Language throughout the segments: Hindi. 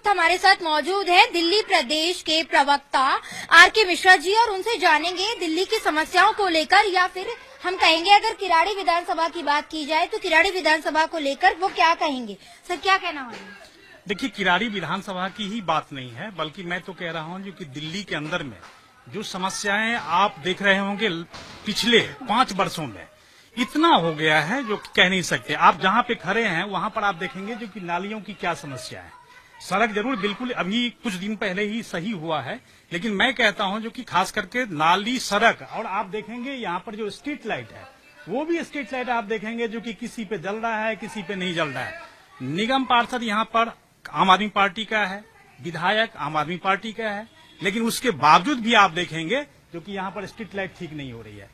वक्त हमारे साथ मौजूद है दिल्ली प्रदेश के प्रवक्ता आर.के. मिश्रा जी और उनसे जानेंगे दिल्ली की समस्याओं को लेकर, या फिर हम कहेंगे अगर किराड़ी विधानसभा की बात की जाए तो किराड़ी विधानसभा को लेकर वो क्या कहेंगे। सर, क्या कहना है? देखिए, किराड़ी विधानसभा की ही बात नहीं है, बल्कि मैं तो कह रहा हूं जो कि दिल्ली के अंदर में जो समस्याएं आप देख रहे होंगे पिछले 5 वर्षों में इतना हो गया है जो कह नहीं सकते। आप जहां पे खड़े हैं वहां पर आप देखेंगे जो कि नालियों की क्या समस्या है। सड़क जरूर बिल्कुल अभी कुछ दिन पहले ही सही हुआ है, लेकिन मैं कहता हूं जो कि खास करके नाली, सड़क, और आप देखेंगे यहाँ पर जो स्ट्रीट लाइट है वो भी स्ट्रीट लाइट आप देखेंगे जो कि किसी पे जल रहा है, किसी पे नहीं जल रहा है। निगम पार्षद यहाँ पर आम आदमी पार्टी का है, विधायक आम आदमी पार्टी का है, लेकिन उसके बावजूद भी आप देखेंगे जो कि यहाँ पर स्ट्रीट लाइट ठीक नहीं हो रही है।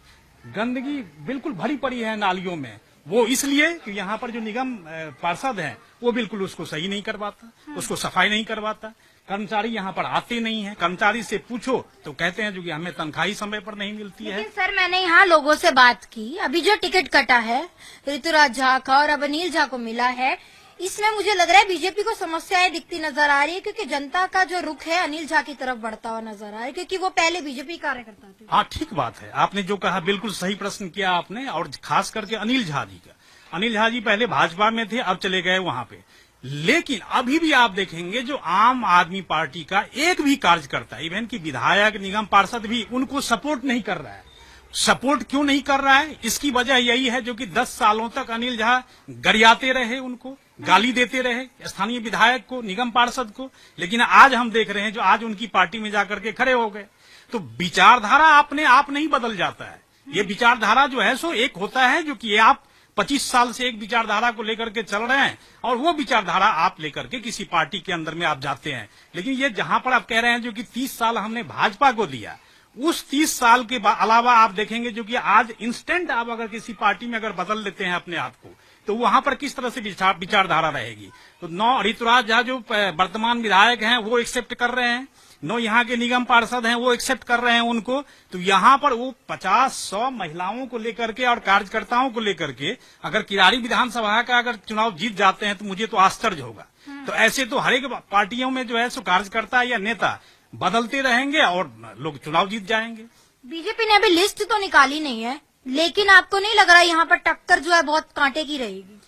गंदगी बिल्कुल भरी पड़ी है नालियों में, वो इसलिए कि यहाँ पर जो निगम पार्षद हैं वो बिल्कुल उसको सही नहीं करवाता, उसको सफाई नहीं करवाता। कर्मचारी यहाँ पर आते नहीं है, कर्मचारी से पूछो तो कहते हैं जो कि हमें तनख्वाही समय पर नहीं मिलती है। लेकिन सर, मैंने यहाँ लोगों से बात की, अभी जो टिकट कटा है ऋतुराज झा का और अब अनिल झा को मिला है, इसमें मुझे लग रहा है बीजेपी को समस्याएं दिखती नजर आ रही है, क्योंकि जनता का जो रुख है अनिल झा की तरफ बढ़ता हुआ नजर आ रहा है, क्योंकि वो पहले बीजेपी कार्यकर्ता थे। हाँ, ठीक बात है, आपने जो कहा बिल्कुल सही प्रश्न किया आपने, और खास करके अनिल झा जी का। अनिल झा जी पहले भाजपा में थे, अब चले गए वहां पे, लेकिन अभी भी आप देखेंगे जो आम आदमी पार्टी का एक भी कार्यकर्ता, इवन की विधायक, निगम पार्षद भी उनको सपोर्ट नहीं कर रहा है। सपोर्ट क्यों नहीं कर रहा है? इसकी वजह यही है जो कि 10 सालों तक अनिल झा गरियाते रहे, उनको गाली देते रहे, स्थानीय विधायक को, निगम पार्षद को। लेकिन आज हम देख रहे हैं जो आज उनकी पार्टी में जाकर के खड़े हो गए। तो विचारधारा अपने आप नहीं बदल जाता है। ये विचारधारा जो है सो एक होता है जो कि ये आप 25 साल से एक विचारधारा को लेकर के चल रहे हैं और वो विचारधारा आप लेकर के किसी पार्टी के अंदर में आप जाते हैं। लेकिन ये जहां पर आप कह रहे हैं जो कि 30 साल हमने भाजपा को दिया, उस 30 साल के अलावा आप देखेंगे जो कि आज इंस्टेंट आप अगर किसी पार्टी में अगर बदल लेते हैं अपने आप को, तो वहां पर किस तरह से विचारधारा रहेगी। तो नौ ऋतुराज झा जो वर्तमान विधायक हैं वो एक्सेप्ट कर रहे हैं, नो यहाँ के निगम पार्षद हैं वो एक्सेप्ट कर रहे हैं उनको। तो यहाँ पर वो 50-100 महिलाओं को लेकर के और कार्यकर्ताओं को लेकर के अगर किराड़ी विधानसभा का अगर चुनाव जीत जाते हैं तो मुझे तो आश्चर्य होगा। तो ऐसे तो हर एक पार्टियों में जो है सो कार्यकर्ता या नेता बदलते रहेंगे और लोग चुनाव जीत जाएंगे। बीजेपी ने अभी लिस्ट तो निकाली नहीं है, लेकिन आपको नहीं लग रहा यहाँ पर टक्कर जो है बहुत कांटे की रहेगी?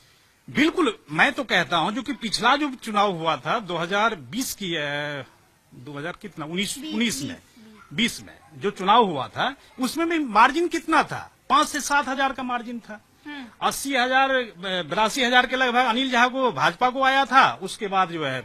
बिल्कुल, मैं तो कहता हूं जो कि पिछला जो चुनाव हुआ था 2020 की 20 में जो चुनाव हुआ था उसमें भी मार्जिन कितना था? 5 से 7 हजार का मार्जिन था। 82,000 के लगभग अनिल झा को भाजपा को आया था। उसके बाद जो है